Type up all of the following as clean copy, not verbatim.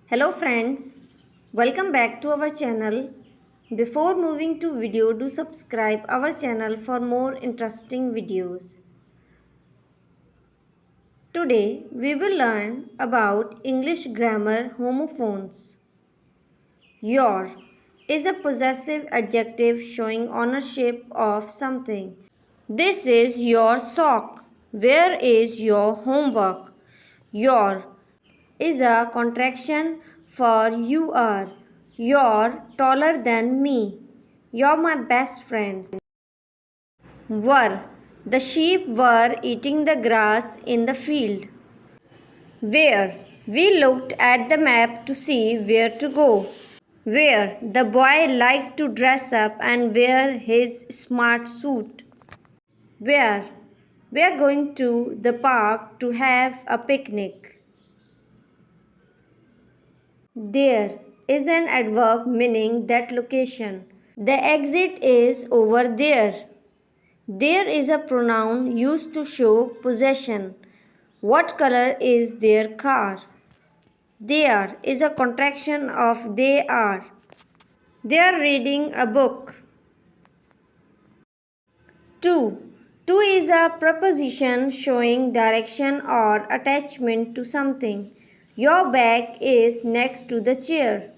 Hello friends, welcome back to our channel. Before moving to video, do subscribe our channel for more interesting videos. Today we will learn about English grammar homophones. Your is a possessive adjective showing ownership of something. This is your sock. Where is your homework? Your is a contraction for you are. You're taller than me. You're my best friend. Were. The sheep were eating the grass in the field. Where. We looked at the map to see where to go. Where. The boy liked to dress up and wear his smart suit. Where. We are going to the park to have a picnic. There is an adverb meaning that location. The exit is over there. There is a pronoun used to show possession. What color is their car? There is a contraction of they are. They are reading a book. To. To is a preposition showing direction or attachment to something. Your bag is next to the chair.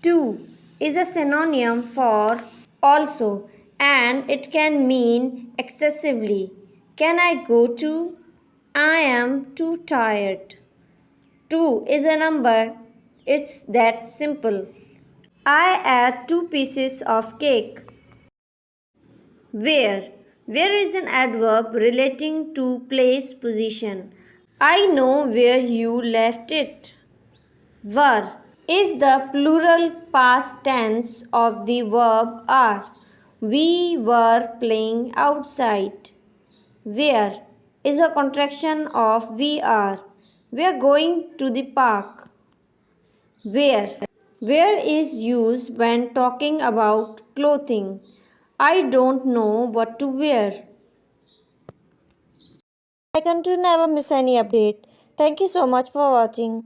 To is a synonym for also and it can mean excessively. Can I go to? I am too tired. 2 is a number. It's that simple. I ate 2 pieces of cake. Where? Where is an adverb relating to place, position. I know where you left it. Were is the plural past tense of the verb are. We were playing outside. Where is a contraction of we are. We are going to the park. Where. Where is used when talking about clothing. I don't know what to wear. I can to never miss any update. Thank you so much for watching.